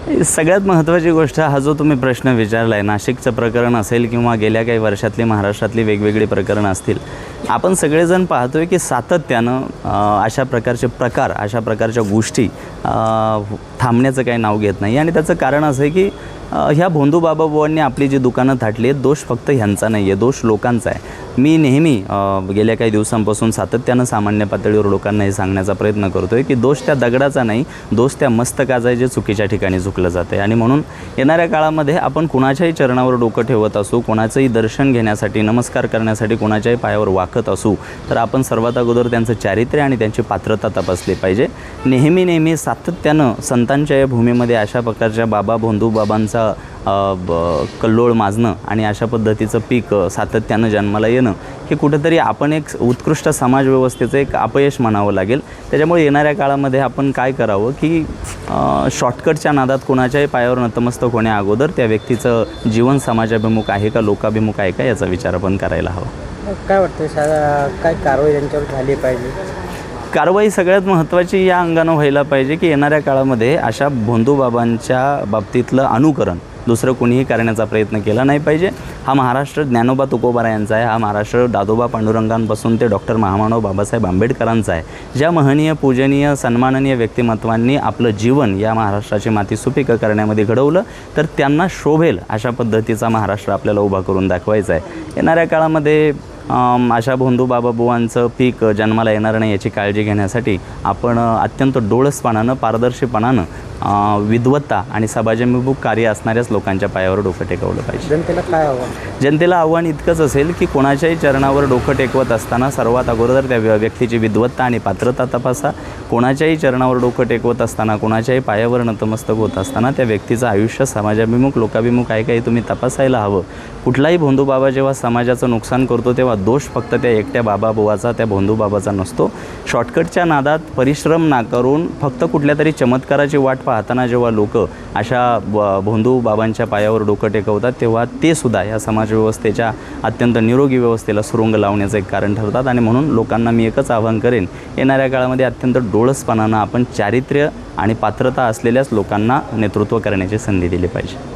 सगळ्यात महत्त्वाची गोष्ट हा जो तुम्ही प्रश्न विचारला आहे, नाशिकचं प्रकरण असेल किंवा गेल्या काही वर्षातली महाराष्ट्रातली वेगवेगळी प्रकरणं असतील, आपण सगळेजण पाहतो आहे की सातत्यानं अशा प्रकारचे प्रकार, अशा प्रकारच्या गोष्टी थांबण्याचं काही नाव घेत नाही. आणि त्याचं कारण असं आहे की ह्या भोंदू बाबा बुवांनी आपली जी दुकानं थाटली आहेत, दोष फक्त ह्यांचा नाही आहे, दोष लोकांचा आहे. मी नेहमी गेल्या काही दिवसांपासून सातत्यानं सामान्य पातळीवर लोकांना हे सांगण्याचा प्रयत्न करतो आहे की दोष त्या दगडाचा नाही, दोष त्या मस्तकाचा आहे जे चुकीच्या ठिकाणी झुकलं जातं आहे. आणि म्हणून येणाऱ्या काळामध्ये आपण कुणाच्याही चरणावर डोकं ठेवत असू, कोणाचंही दर्शन घेण्यासाठी, नमस्कार करण्यासाठी कोणाच्याही पायावर वाकत असू, तर आपण सर्वात अगोदर त्यांचं चारित्र्य आणि त्यांची पात्रता तपासली पाहिजे. नेहमी सातत्यानं संतांच्या या भूमीमध्ये अशा प्रकारच्या बाबा भोंदू बाबांचा कल्लोळ माजणं आणि अशा पद्धतीचं पीक सातत्यानं जन्माला येणं हे कुठंतरी आपण एक उत्कृष्ट समाजव्यवस्थेचं एक अपयश म्हणावं लागेल. त्याच्यामुळे येणाऱ्या काळामध्ये आपण काय करावं की शॉर्टकटच्या नादात कोणाच्याही पायावर नतमस्तक होण्या अगोदर त्या व्यक्तीचं जीवन समाजाभिमुख आहे का, लोकाभिमुख आहे का, याचा विचार आपण करायला हवा. काय वाटतं, काय कारवाई त्यांच्यावर झाली पाहिजे? कारवाई सगळ्यात महत्त्वाची या अंगानं व्हायला पाहिजे की येणाऱ्या काळामध्ये अशा भोंदू बाबांच्या बाबतीतलं अनुकरण दुसरं कोणीही करण्याचा प्रयत्न केला नाही पाहिजे. हा महाराष्ट्र ज्ञानोबा तुकोबारा यांचा आहे, हा महाराष्ट्र दादोबा पांडुरंगांपासून ते डॉक्टर महामानव बाबासाहेब आंबेडकरांचा आहे. ज्या महनीय, पूजनीय, सन्माननीय व्यक्तिमत्वांनी आपलं जीवन या महाराष्ट्राची माती सुपीक करण्यामध्ये घडवलं, तर त्यांना शोभेल अशा पद्धतीचा महाराष्ट्र आपल्याला उभा करून दाखवायचा आहे. येणाऱ्या काळामध्ये अशा भोंदू बाबा बुवांचं पीक जन्माला येणार नाही याची काळजी घेण्यासाठी आपण अत्यंत डोळसपणानं, पारदर्शीपणानं, विद्वत्ता आणि समाजाभिमुख कार्य असणाऱ्याच लोकांच्या पायावर डोकं टेकवलं पाहिजे. जनतेला काय आव्हान? जनतेला आव्हान इतकंच असेल की कोणाच्याही चरणावर डोकं टेकवत असताना सर्वात अगोदर त्या व्यक्तीची विद्वत्ता आणि पात्रता तपासा. कोणाच्याही चरणावर डोकं टेकवत असताना, कोणाच्याही पायावर नतमस्तक होत असताना त्या व्यक्तीचं आयुष्य समाजाभिमुख, लोकाभिमुख आहे का हे तुम्ही तपासायला हवं. कुठलाही भोंदू बाबा जेव्हा समाजाचं नुकसान करतो तेव्हा दोष फक्त त्या एकट्या बाबा बुवाचा, त्या भोंदू बाबाचा नसतो. शॉर्टकटच्या नादात परिश्रम ना करून फक्त कुठल्या तरी चमत्काराची वाट पाहताना जेव्हा लोक अशा भोंदू बाबांच्या पायावर डोकं टेकवतात, तेव्हा ते सुद्धा या समाजव्यवस्थेच्या अत्यंत निरोगी व्यवस्थेला सुरुंग लावण्याचं एक कारण ठरतात. आणि म्हणून लोकांना मी एकच आवाहन करेन, येणाऱ्या काळामध्ये अत्यंत डोळसपणानं आपण चारित्र्य आणि पात्रता असलेल्याच लोकांना नेतृत्व करण्याची संधी दिली पाहिजे.